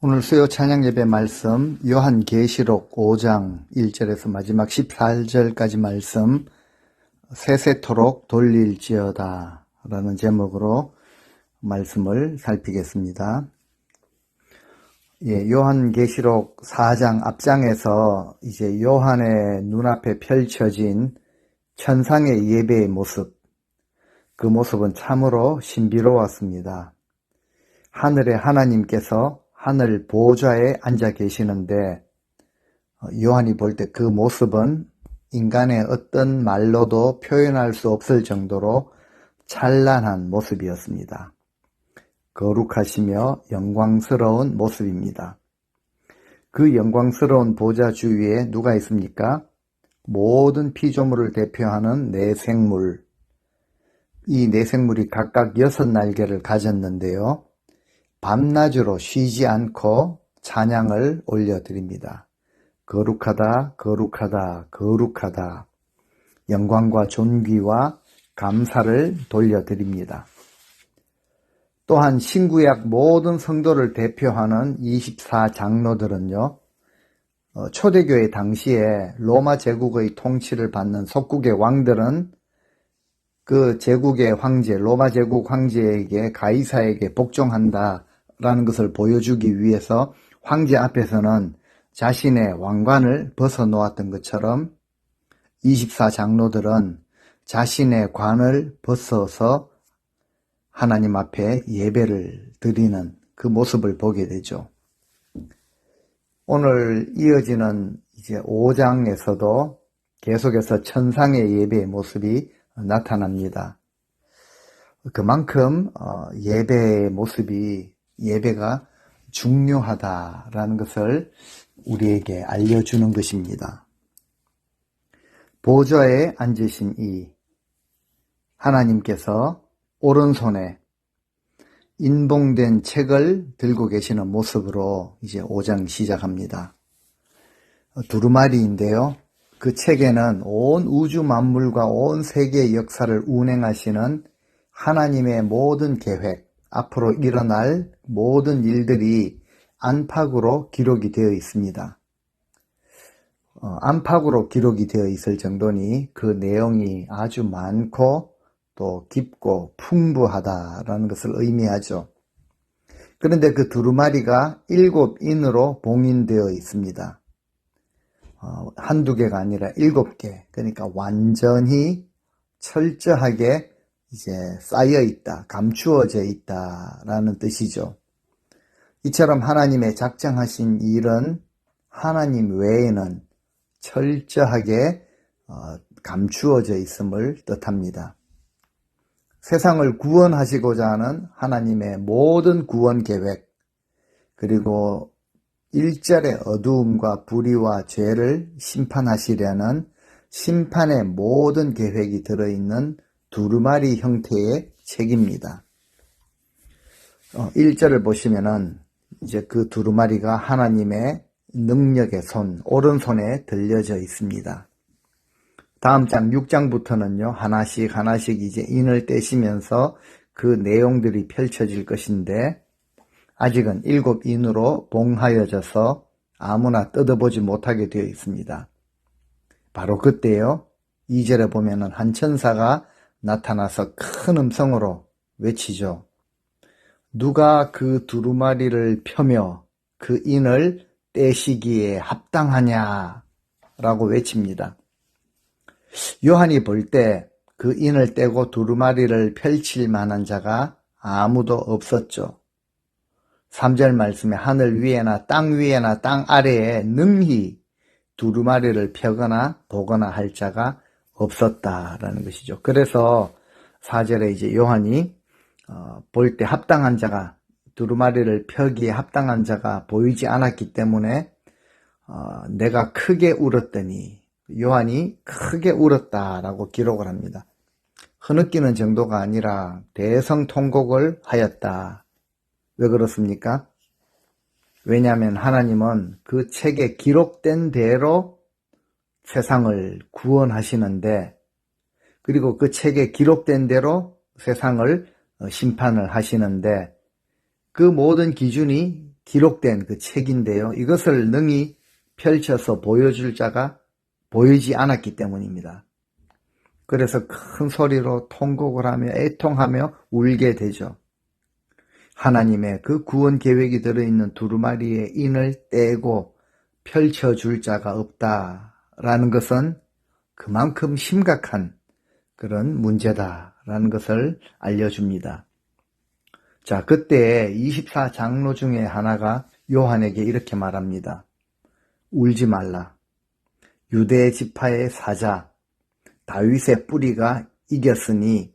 오늘 수요 찬양 예배 말씀 요한계시록 5장 1절에서 마지막 18절까지 말씀 세세토록 돌릴지어다 라는 제목으로 말씀을 살피겠습니다. 요한계시록 4장 앞장에서 이제 요한의 눈앞에 펼쳐진 천상의 예배의 모습, 그 모습은 참으로 신비로웠습니다. 하늘의 하나님께서 하늘 보좌에 앉아 계시는데 요한이 볼 때 그 모습은 인간의 어떤 말로도 표현할 수 없을 정도로 찬란한 모습이었습니다. 거룩하시며 영광스러운 모습입니다. 그 영광스러운 보좌 주위에 누가 있습니까? 모든 피조물을 대표하는 네 생물. 이 네 생물이 각각 6날개를 가졌는데요. 밤낮으로 쉬지 않고 찬양을 올려드립니다. 거룩하다, 거룩하다, 거룩하다. 영광과 존귀와 감사를 돌려드립니다. 또한 신구약 모든 성도를 대표하는 24장로들은요. 초대교회 당시에 로마 제국의 통치를 받는 속국의 왕들은 그 제국의 황제, 로마 제국 황제에게 가이사에게 복종한다라는 것을 보여주기 위해서 황제 앞에서는 자신의 왕관을 벗어놓았던 것처럼 24장로들은 자신의 관을 벗어서 하나님 앞에 예배를 드리는 그 모습을 보게 되죠. 오늘 이어지는 이제 5장에서도 계속해서 천상의 예배의 모습이 나타납니다. 그만큼 예배의 모습이 예배가 중요하다라는 것을 우리에게 알려주는 것입니다. 보좌에 앉으신 이 하나님께서 오른손에 인봉된 책을 들고 계시는 모습으로 이제 5장 시작합니다. 두루마리인데요. 그 책에는 온 우주 만물과 온 세계의 역사를 운행하시는 하나님의 모든 계획, 앞으로 일어날 모든 일들이 안팎으로 기록이 되어 있습니다. 안팎으로 기록이 되어 있을 정도니 그 내용이 아주 많고 또 깊고 풍부하다라는 것을 의미하죠. 그런데 그 두루마리가 7인으로 봉인되어 있습니다. 한두 개가 아니라 7개. 그러니까 완전히 철저하게 이제 쌓여 있다, 감추어져 있다라는 뜻이죠. 이처럼 하나님의 작정하신 일은 하나님 외에는 철저하게 감추어져 있음을 뜻합니다. 세상을 구원하시고자 하는 하나님의 모든 구원 계획, 그리고 일절의 어두움과 불의와 죄를 심판하시려는 심판의 모든 계획이 들어있는 두루마리 형태의 책입니다. 1절을 보시면은 이제 그 두루마리가 하나님의 능력의 손, 오른손에 들려져 있습니다. 다음 장 6장부터는요, 하나씩 이제 인을 떼시면서 그 내용들이 펼쳐질 것인데, 아직은 7인으로 봉하여져서 아무나 뜯어보지 못하게 되어 있습니다. 바로 그때요, 2절에 보면은 한 천사가 나타나서 큰 음성으로 외치죠. 누가 그 두루마리를 펴며 그 인을 떼시기에 합당하냐 라고 외칩니다. 요한이 볼 때 그 인을 떼고 두루마리를 펼칠 만한 자가 아무도 없었죠. 3절 말씀에 하늘 위에나 땅 위에나 땅 아래에 능히 두루마리를 펴거나 보거나 할 자가 없었다라는 것이죠. 그래서 4절에 이제 요한이 볼 때 합당한 자가, 두루마리를 펴기에 합당한 자가 보이지 않았기 때문에 내가 크게 울었더니, 요한이 크게 울었다라고 기록을 합니다. 흐느끼는 정도가 아니라 대성통곡을 하였다. 왜 그렇습니까? 왜냐하면 하나님은 그 책에 기록된 대로 세상을 구원하시는데, 그리고 그 책에 기록된 대로 세상을 심판을 하시는데, 그 모든 기준이 기록된 그 책인데요. 이것을 능히 펼쳐서 보여줄 자가 보이지 않았기 때문입니다. 그래서 큰 소리로 통곡을 하며 애통하며 울게 되죠. 하나님의 그 구원 계획이 들어있는 두루마리의 인을 떼고 펼쳐줄 자가 없다라는 것은 그만큼 심각한 그런 문제다라는 것을 알려줍니다. 자, 그때 24장로 중에 하나가 요한에게 이렇게 말합니다. 울지 말라. 유대 지파의 사자 다윗의 뿌리가 이겼으니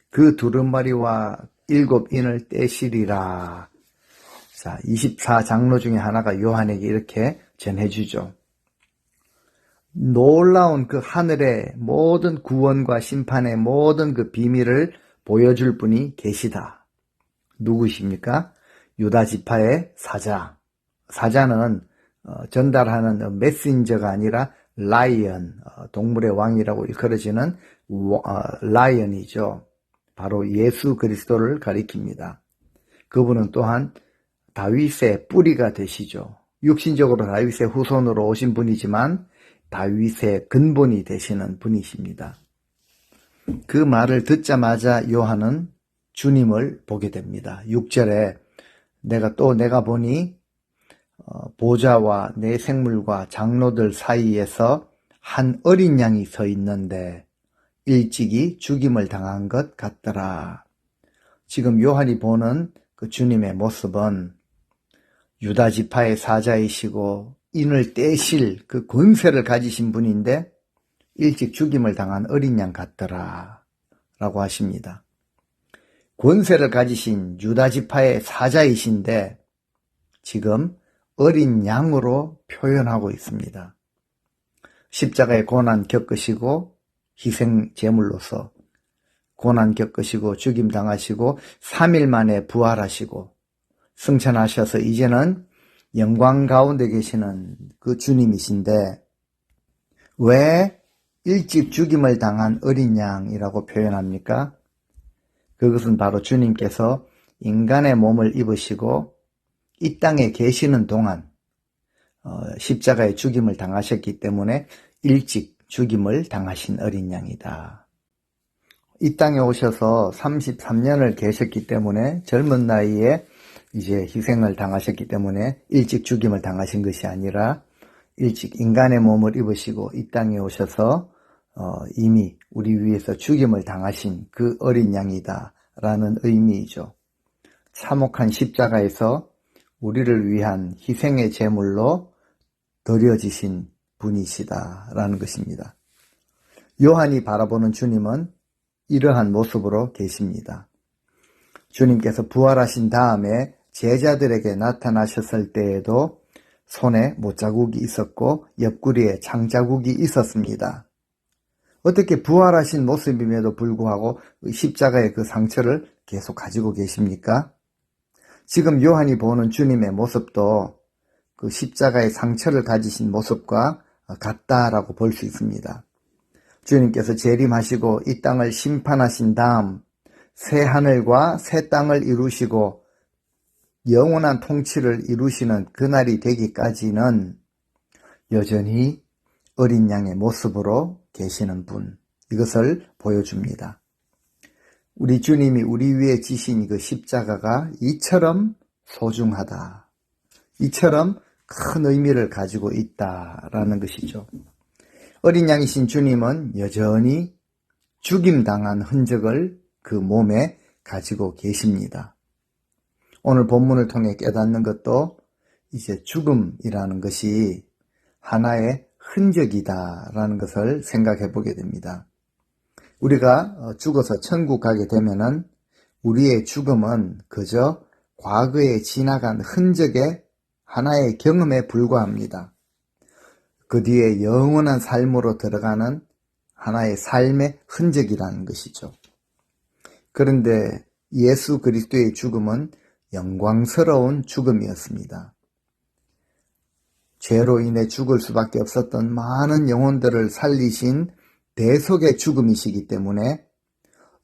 그 두루마리와 7인을 떼시리라. 자, 24장로 중에 하나가 요한에게 이렇게 전해주죠. 놀라운 그 하늘의 모든 구원과 심판의 모든 그 비밀을 보여줄 분이 계시다. 누구십니까? 유다 지파의 사자. 사자는 전달하는 메신저가 아니라 라이언, 동물의 왕이라고 일컬어지는 라이언이죠. 바로 예수 그리스도를 가리킵니다. 그분은 또한 다윗의 뿌리가 되시죠. 육신적으로 다윗의 후손으로 오신 분이지만 다윗의 근본이 되시는 분이십니다. 그 말을 듣자마자 요한은 주님을 보게 됩니다. 6절에 내가 보니 보좌와 내 생물과 장로들 사이에서 한 어린 양이 서 있는데 일찍이 죽임을 당한 것 같더라. 지금 요한이 보는 그 주님의 모습은 유다 지파의 사자이시고 인을 떼실 그 권세를 가지신 분인데 일찍 죽임을 당한 어린 양 같더라 라고 하십니다. 권세를 가지신 유다 지파의 사자이신데 지금 어린 양으로 표현하고 있습니다. 십자가의 고난 겪으시고 희생 제물로서 고난 겪으시고 죽임 당하시고 3일 만에 부활하시고 승천하셔서 이제는 영광 가운데 계시는 그 주님이신데 왜 일찍 죽임을 당한 어린 양이라고 표현합니까? 그것은 바로 주님께서 인간의 몸을 입으시고 이 땅에 계시는 동안 십자가의 죽임을 당하셨기 때문에 일찍 죽임을 당하신 어린 양이다. 이 땅에 오셔서 33년을 계셨기 때문에 젊은 나이에 이제 희생을 당하셨기 때문에 일찍 죽임을 당하신 것이 아니라 일찍 인간의 몸을 입으시고 이 땅에 오셔서 이미 우리 위해서 죽임을 당하신 그 어린 양이다 라는 의미이죠. 참혹한 십자가에서 우리를 위한 희생의 제물로 드려지신 분이시다 라는 것입니다. 요한이 바라보는 주님은 이러한 모습으로 계십니다. 주님께서 부활하신 다음에 제자들에게 나타나셨을 때에도 손에 못자국이 있었고 옆구리에 창자국이 있었습니다. 어떻게 부활하신 모습임에도 불구하고 십자가의 그 상처를 계속 가지고 계십니까? 지금 요한이 보는 주님의 모습도 그 십자가의 상처를 가지신 모습과 같다라고 볼 수 있습니다. 주님께서 재림하시고 이 땅을 심판하신 다음 새 하늘과 새 땅을 이루시고 영원한 통치를 이루시는 그날이 되기까지는 여전히 어린 양의 모습으로 계시는 분, 이것을 보여줍니다. 우리 주님이 우리 위에 지신 그 십자가가 이처럼 소중하다, 이처럼 큰 의미를 가지고 있다라는 것이죠. 어린 양이신 주님은 여전히 죽임당한 흔적을 그 몸에 가지고 계십니다. 오늘 본문을 통해 깨닫는 것도 이제 죽음이라는 것이 하나의 흔적이다라는 것을 생각해 보게 됩니다. 우리가 죽어서 천국 가게 되면은 우리의 죽음은 그저 과거에 지나간 흔적의 하나의 경험에 불과합니다. 그 뒤에 영원한 삶으로 들어가는 하나의 삶의 흔적이라는 것이죠. 그런데 예수 그리스도의 죽음은 영광스러운 죽음이었습니다. 죄로 인해 죽을 수밖에 없었던 많은 영혼들을 살리신 대속의 죽음이시기 때문에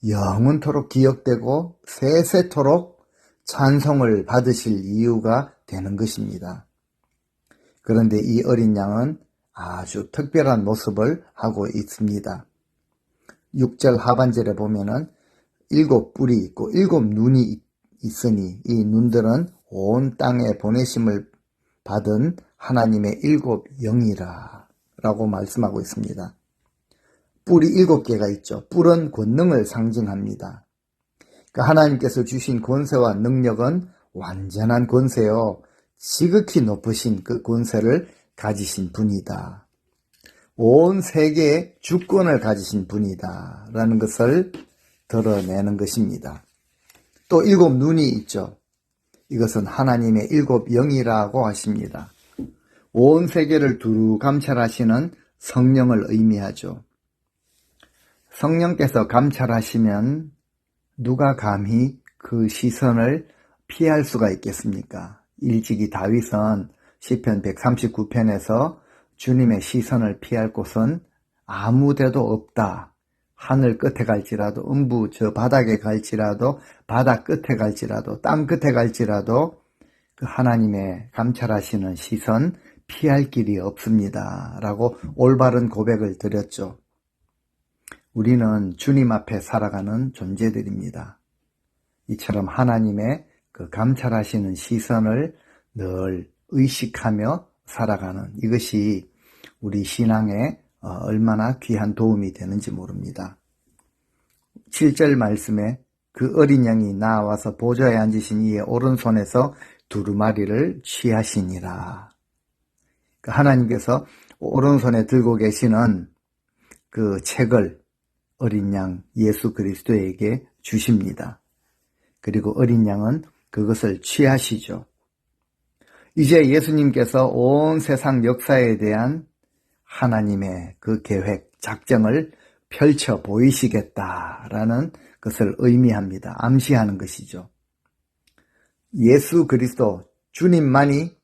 영원토록 기억되고 세세토록 찬송을 받으실 이유가 되는 것입니다. 그런데 이 어린 양은 아주 특별한 모습을 하고 있습니다. 6절 하반절에 보면은 7뿔이 있고 7눈이 있으니 이 눈들은 온 땅에 보내심을 받은 하나님의 7영이라 라고 말씀하고 있습니다. 뿔이 7개가 있죠. 뿔은 권능을 상징합니다. 그러니까 하나님께서 주신 권세와 능력은 완전한 권세요. 지극히 높으신 그 권세를 가지신 분이다. 온 세계의 주권을 가지신 분이다 라는 것을 드러내는 것입니다. 또 7눈이 있죠. 이것은 하나님의 7영이라고 하십니다. 온 세계를 두루 감찰하시는 성령을 의미하죠. 성령께서 감찰하시면 누가 감히 그 시선을 피할 수가 있겠습니까? 일찍이 다윗은 시편 139편에서 주님의 시선을 피할 곳은 아무 데도 없다. 하늘 끝에 갈지라도, 음부 저 바닥에 갈지라도, 바다 끝에 갈지라도, 땅 끝에 갈지라도 그 하나님의 감찰하시는 시선 피할 길이 없습니다. 라고 올바른 고백을 드렸죠. 우리는 주님 앞에 살아가는 존재들입니다. 이처럼 하나님의 그 감찰하시는 시선을 늘 의식하며 살아가는 이것이 우리 신앙에 얼마나 귀한 도움이 되는지 모릅니다. 7절 말씀에 그 어린 양이 나와서 보좌에 앉으신 이의 오른손에서 두루마리를 취하시니라. 하나님께서 오른손에 들고 계시는 그 책을 어린 양 예수 그리스도에게 주십니다. 그리고 어린 양은 그것을 취하시죠. 이제 예수님께서 온 세상 역사에 대한 하나님의 그 계획, 작정을 펼쳐 보이시겠다라는 것을 의미합니다. 암시하는 것이죠. 예수 그리스도 주님만이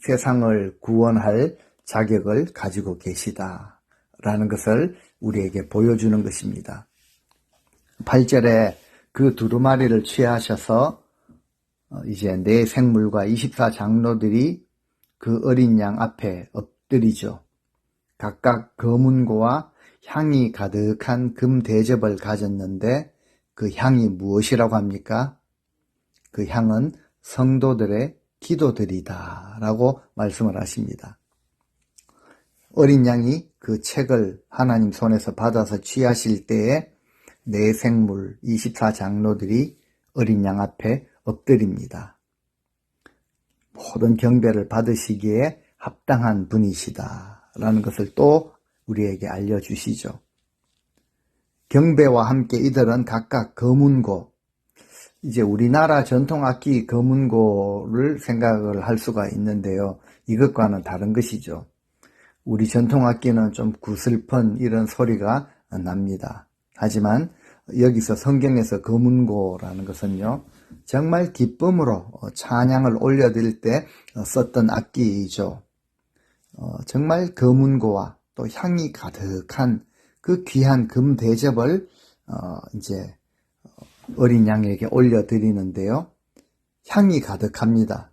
세상을 구원할 자격을 가지고 계시다라는 것을 우리에게 보여주는 것입니다. 8절에 그 두루마리를 취하셔서 이제 네 생물과 24장로들이 그 어린 양 앞에 엎드리죠. 각각 검은고와 향이 가득한 금 대접을 가졌는데 그 향이 무엇이라고 합니까? 그 향은 성도들의 기도들이다 라고 말씀을 하십니다. 어린 양이 그 책을 하나님 손에서 받아서 취하실 때에 네 생물 24장로들이 어린 양 앞에 엎드립니다. 모든 경배를 받으시기에 합당한 분이시다 라는 것을 또 우리에게 알려주시죠. 경배와 함께 이들은 각각 검은고, 이제 우리나라 전통악기 검은고를 생각을 할 수가 있는데요. 이것과는 다른 것이죠. 우리 전통악기는 좀 구슬픈 이런 소리가 납니다. 하지만 여기서 성경에서 검은고라는 것은요, 정말 기쁨으로 찬양을 올려드릴 때 썼던 악기이죠. 정말 검은고와 또 향이 가득한 그 귀한 금 대접을 이제 어린 양에게 올려드리는데요. 향이 가득합니다.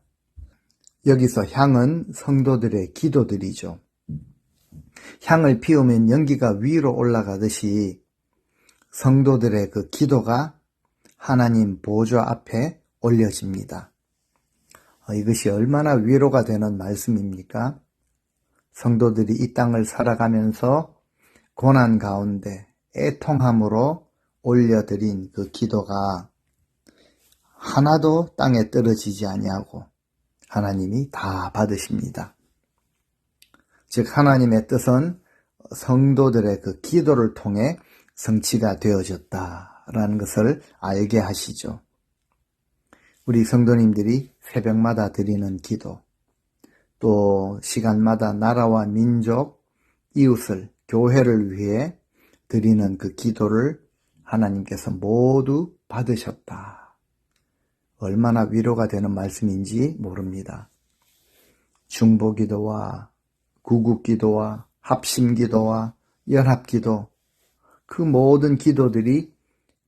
여기서 향은 성도들의 기도들이죠. 향을 피우면 연기가 위로 올라가듯이 성도들의 그 기도가 하나님 보좌 앞에 올려집니다. 이것이 얼마나 위로가 되는 말씀입니까? 성도들이 이 땅을 살아가면서 고난 가운데 애통함으로 올려드린 그 기도가 하나도 땅에 떨어지지 아니하고 하나님이 다 받으십니다. 즉 하나님의 뜻은 성도들의 그 기도를 통해 성취가 되어졌다라는 것을 알게 하시죠. 우리 성도님들이 새벽마다 드리는 기도, 또 시간마다 나라와 민족, 이웃을, 교회를 위해 드리는 그 기도를 하나님께서 모두 받으셨다. 얼마나 위로가 되는 말씀인지 모릅니다. 중보기도와 구국기도와 합심기도와 연합기도, 그 모든 기도들이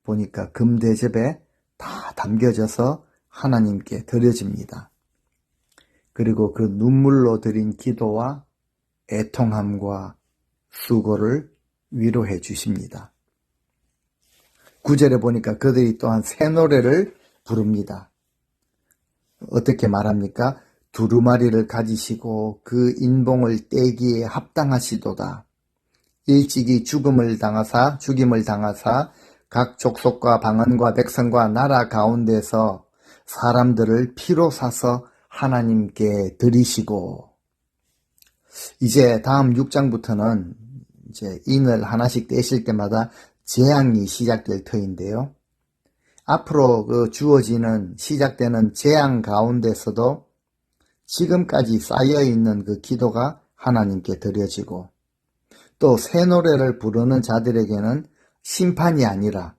보니까 금대접에 다 담겨져서 하나님께 드려집니다. 그리고 그 눈물로 드린 기도와 애통함과 수고를 위로해 주십니다. 9절에 보니까 그들이 또한 새 노래를 부릅니다. 어떻게 말합니까? 두루마리를 가지시고 그 인봉을 떼기에 합당하시도다. 일찍이 죽임을 당하사 각 족속과 방언과 백성과 나라 가운데서 사람들을 피로 사서 하나님께 드리시고, 이제 다음 6장부터는 이제 인을 하나씩 떼실 때마다 재앙이 시작될 터인데요. 앞으로 주어지는 시작되는 재앙 가운데서도 지금까지 쌓여있는 그 기도가 하나님께 드려지고, 또 새 노래를 부르는 자들에게는 심판이 아니라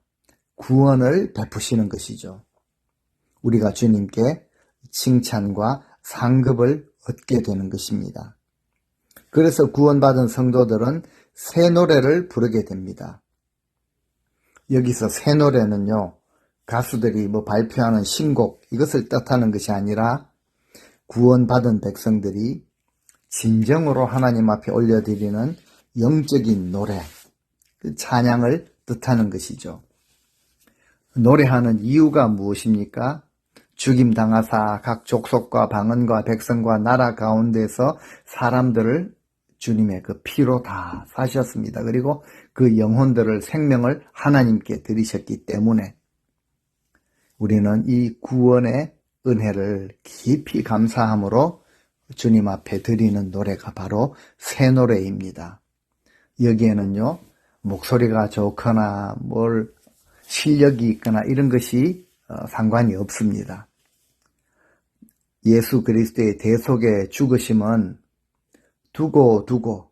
구원을 베푸시는 것이죠. 우리가 주님께 칭찬과 상급을 얻게 되는 것입니다. 그래서 구원받은 성도들은 새 노래를 부르게 됩니다. 여기서 새 노래는요, 가수들이 발표하는 신곡, 이것을 뜻하는 것이 아니라 구원받은 백성들이 진정으로 하나님 앞에 올려드리는 영적인 노래, 그 찬양을 뜻하는 것이죠. 노래하는 이유가 무엇입니까? 죽임당하사 각 족속과 방언과 백성과 나라 가운데서 사람들을 주님의 그 피로 다 사셨습니다. 그리고 그 영혼들을, 생명을 하나님께 드리셨기 때문에 우리는 이 구원의 은혜를 깊이 감사함으로 주님 앞에 드리는 노래가 바로 새 노래입니다. 여기에는요, 목소리가 좋거나 실력이 있거나 이런 것이 상관이 없습니다. 예수 그리스도의 대속의 죽으심은 두고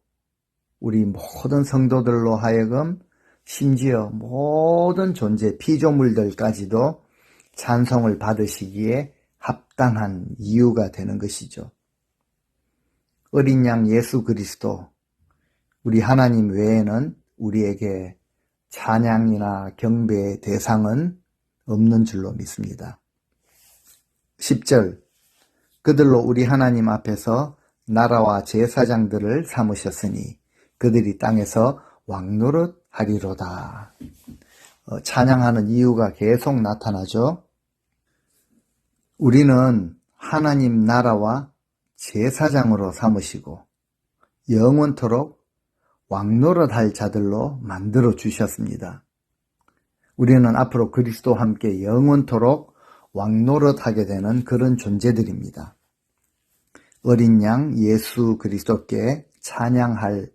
우리 모든 성도들로 하여금, 심지어 모든 존재 피조물들까지도 찬송을 받으시기에 합당한 이유가 되는 것이죠. 어린 양 예수 그리스도, 우리 하나님 외에는 우리에게 찬양이나 경배의 대상은 없는 줄로 믿습니다. 10절, 그들로 우리 하나님 앞에서 나라와 제사장들을 삼으셨으니 그들이 땅에서 왕노릇 하리로다. 찬양하는 이유가 계속 나타나죠. 우리는 하나님 나라와 제사장으로 삼으시고 영원토록 왕노릇할 자들로 만들어 주셨습니다. 우리는 앞으로 그리스도와 함께 영원토록 왕노릇하게 되는 그런 존재들입니다. 어린 양 예수 그리스도께 찬양할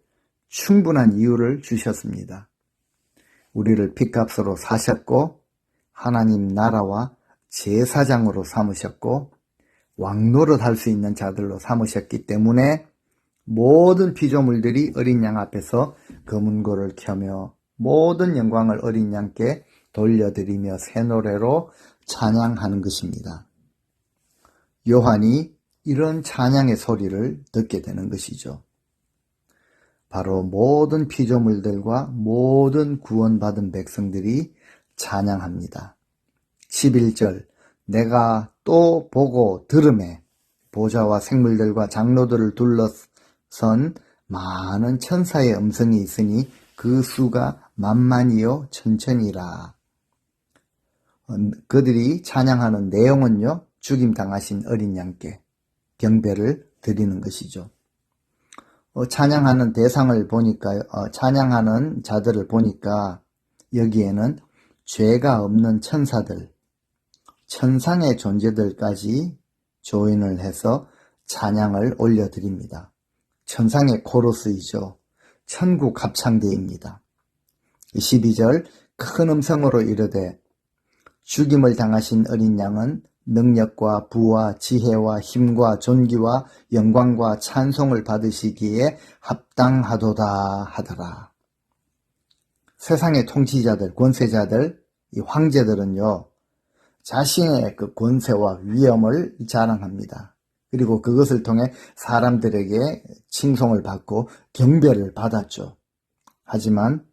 충분한 이유를 주셨습니다. 우리를 핏값으로 사셨고 하나님 나라와 제사장으로 삼으셨고 왕노릇할 수 있는 자들로 삼으셨기 때문에 모든 피조물들이 어린 양 앞에서 검은고를 켜며 모든 영광을 어린 양께 돌려드리며 새 노래로 찬양하는 것입니다. 요한이 이런 찬양의 소리를 듣게 되는 것이죠. 바로 모든 피조물들과 모든 구원받은 백성들이 찬양합니다. 11절, 내가 또 보고 들으매 보좌와 생물들과 장로들을 둘러선 많은 천사의 음성이 있으니 그 수가 만만이요 천천이라. 그들이 찬양하는 내용은요, 죽임당하신 어린 양께 경배를 드리는 것이죠. 찬양하는 대상을 보니까, 찬양하는 자들을 보니까 여기에는 죄가 없는 천사들, 천상의 존재들까지 조인을 해서 찬양을 올려드립니다. 천상의 코러스이죠. 천국 합창대입니다. 12절, 큰 음성으로 이르되 죽임을 당하신 어린 양은 능력과 부와 지혜와 힘과 존귀와 영광과 찬송을 받으시기에 합당하도다 하더라. 세상의 통치자들, 권세자들, 이 황제들은요, 자신의 그 권세와 위엄을 자랑합니다. 그리고 그것을 통해 사람들에게 칭송을 받고 경배를 받았죠. 하지만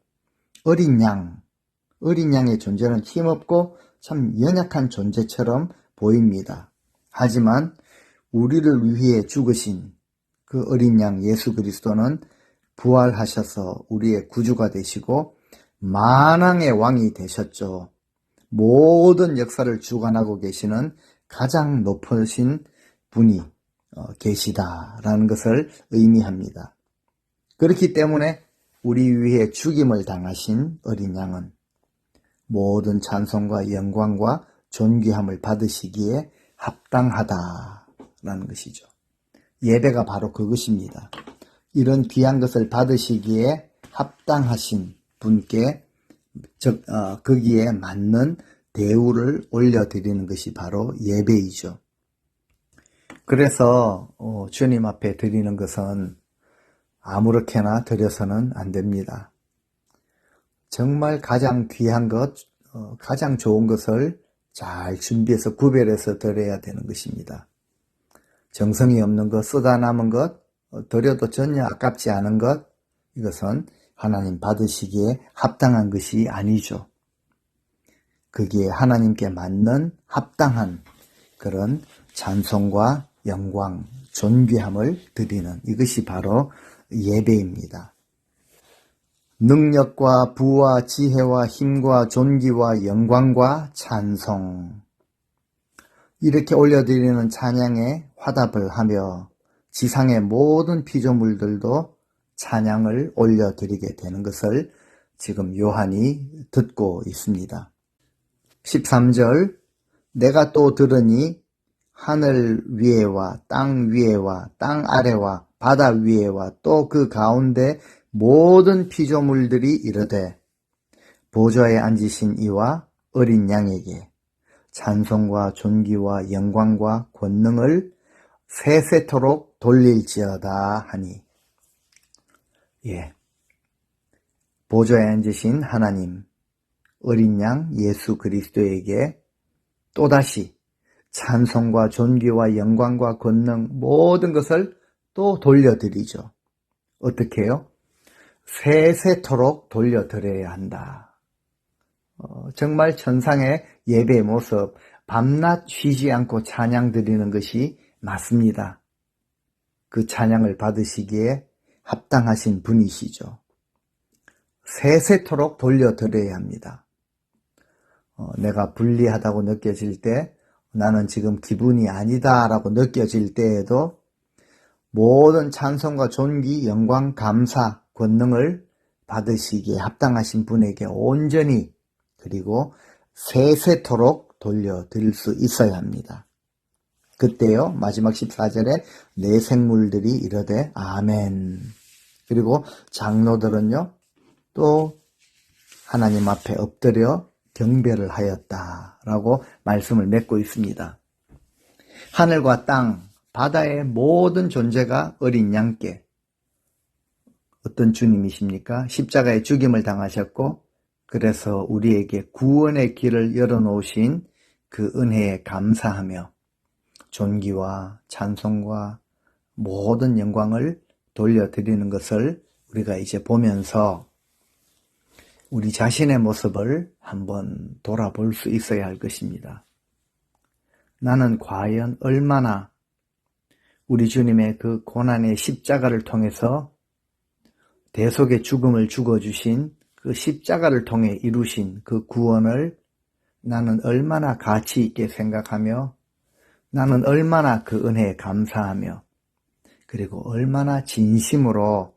어린 양의 존재는 힘없고 참 연약한 존재처럼 보입니다. 하지만 우리를 위해 죽으신 그 어린 양 예수 그리스도는 부활하셔서 우리의 구주가 되시고 만왕의 왕이 되셨죠. 모든 역사를 주관하고 계시는 가장 높으신 분이 계시다라는 것을 의미합니다. 그렇기 때문에 우리 위해 죽임을 당하신 어린 양은 모든 찬송과 영광과 존귀함을 받으시기에 합당하다라는 것이죠. 예배가 바로 그것입니다. 이런 귀한 것을 받으시기에 합당하신 분께 거기에 맞는 대우를 올려드리는 것이 바로 예배이죠. 그래서 주님 앞에 드리는 것은 아무렇게나 드려서는 안 됩니다. 정말 가장 귀한 것, 가장 좋은 것을 잘 준비해서 구별해서 드려야 되는 것입니다. 정성이 없는 것, 쓰다 남은 것, 드려도 전혀 아깝지 않은 것, 이것은 하나님 받으시기에 합당한 것이 아니죠. 거기에 하나님께 맞는 합당한 그런 찬송과 영광, 존귀함을 드리는 이것이 바로 예배입니다. 능력과 부와 지혜와 힘과 존귀와 영광과 찬송, 이렇게 올려드리는 찬양에 화답을 하며 지상의 모든 피조물들도 찬양을 올려드리게 되는 것을 지금 요한이 듣고 있습니다. 13절, 내가 또 들으니 하늘 위에와 땅 위에와 땅 아래와 바다 위에와 또 그 가운데 모든 피조물들이 이르되 보좌에 앉으신 이와 어린 양에게 찬송과 존귀와 영광과 권능을 세세토록 돌릴지어다 하니. 보좌에 앉으신 하나님, 어린 양 예수 그리스도에게 또다시 찬송과 존귀와 영광과 권능 모든 것을 또 돌려드리죠. 어떻게 해요? 세세토록 돌려드려야 한다. 정말 천상의 예배의 모습, 밤낮 쉬지 않고 찬양 드리는 것이 맞습니다. 그 찬양을 받으시기에 합당하신 분이시죠. 세세토록 돌려드려야 합니다. 내가 불리하다고 느껴질 때, 나는 지금 기분이 아니다 라고 느껴질 때에도 모든 찬송과 존귀, 영광, 감사, 권능을 받으시기에 합당하신 분에게 온전히 그리고 세세토록 돌려드릴 수 있어야 합니다. 그때요, 마지막 14절에 내 생물들이 이르되 아멘. 그리고 장로들은요, 또 하나님 앞에 엎드려 경배를 하였다라고 말씀을 맺고 있습니다. 하늘과 땅, 바다의 모든 존재가 어린 양께, 어떤 주님이십니까? 십자가의 죽임을 당하셨고 그래서 우리에게 구원의 길을 열어놓으신 그 은혜에 감사하며 존귀와 찬송과 모든 영광을 돌려드리는 것을 우리가 이제 보면서 우리 자신의 모습을 한번 돌아볼 수 있어야 할 것입니다. 나는 과연 얼마나 우리 주님의 그 고난의 십자가를 통해서 대속의 죽음을 죽어주신 그 십자가를 통해 이루신 그 구원을 나는 얼마나 가치 있게 생각하며 나는 얼마나 그 은혜에 감사하며 그리고 얼마나 진심으로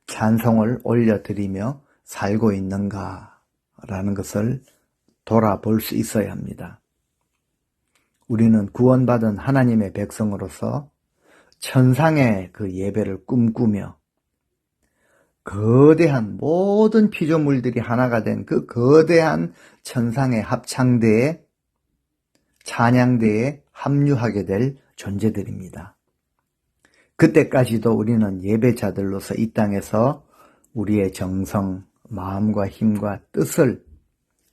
찬송을 올려드리며 살고 있는가라는 것을 돌아볼 수 있어야 합니다. 우리는 구원받은 하나님의 백성으로서 천상의 그 예배를 꿈꾸며 거대한 모든 피조물들이 하나가 된 그 거대한 천상의 합창대에 찬양대에 합류하게 될 존재들입니다. 그때까지도 우리는 예배자들로서 이 땅에서 우리의 정성, 마음과 힘과 뜻을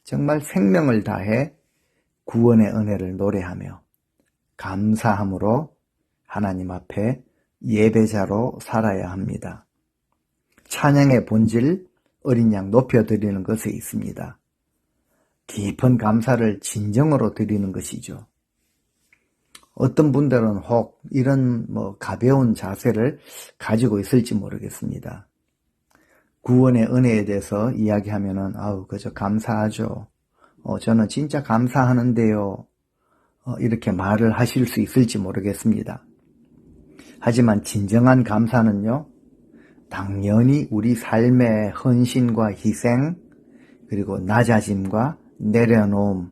정말 생명을 다해 구원의 은혜를 노래하며 감사함으로 하나님 앞에 예배자로 살아야 합니다. 찬양의 본질, 어린 양 높여드리는 것에 있습니다. 깊은 감사를 진정으로 드리는 것이죠. 어떤 분들은 혹 이런 가벼운 자세를 가지고 있을지 모르겠습니다. 구원의 은혜에 대해서 이야기하면은 그저 감사하죠. 저는 진짜 감사하는데요. 이렇게 말을 하실 수 있을지 모르겠습니다. 하지만 진정한 감사는요, 당연히 우리 삶의 헌신과 희생, 그리고 낮아짐과 내려놓음,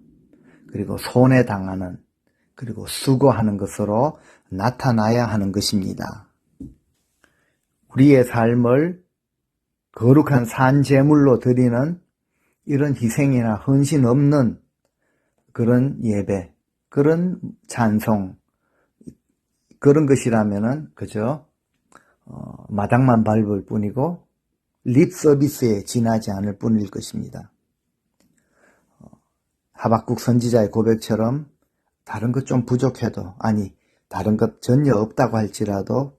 그리고 손해당하는, 그리고 수고하는 것으로 나타나야 하는 것입니다. 우리의 삶을 거룩한 산제물로 드리는 이런 희생이나 헌신 없는 그런 예배, 그런 찬송, 그런 것이라면은 그저 마당만 밟을 뿐이고 립 서비스에 지나지 않을 뿐일 것입니다. 하박국 선지자의 고백처럼 다른 것 좀 부족해도, 다른 것 전혀 없다고 할지라도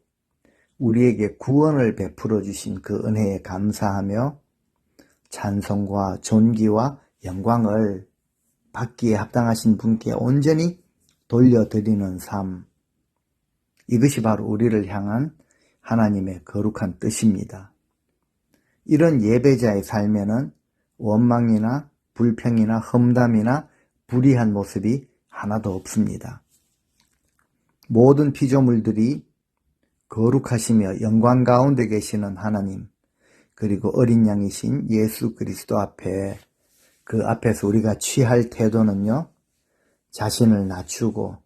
우리에게 구원을 베풀어 주신 그 은혜에 감사하며 찬송과 존귀와 영광을 받기에 합당하신 분께 온전히 돌려드리는 삶, 이것이 바로 우리를 향한 하나님의 거룩한 뜻입니다. 이런 예배자의 삶에는 원망이나 불평이나 험담이나 불의한 모습이 하나도 없습니다. 모든 피조물들이 거룩하시며 영광 가운데 계시는 하나님, 그리고 어린 양이신 예수 그리스도 앞에, 그 앞에서 우리가 취할 태도는요, 자신을 낮추고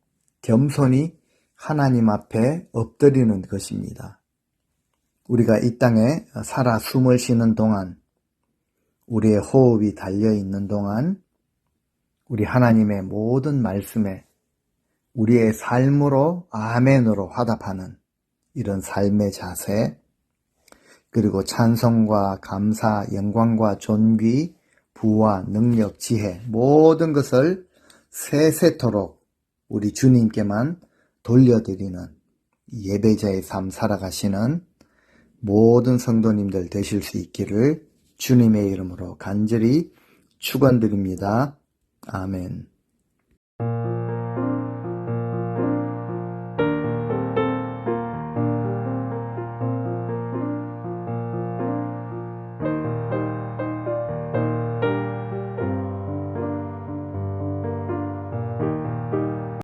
겸손히 하나님 앞에 엎드리는 것입니다. 우리가 이 땅에 살아 숨을 쉬는 동안, 우리의 호흡이 달려있는 동안 우리 하나님의 모든 말씀에 우리의 삶으로 아멘으로 화답하는 이런 삶의 자세, 그리고 찬송과 감사, 영광과 존귀, 부와 능력, 지혜, 모든 것을 세세토록 우리 주님께만 돌려드리는 예배자의 삶 살아가시는 모든 성도님들 되실 수 있기를 주님의 이름으로 간절히 축원드립니다. 아멘.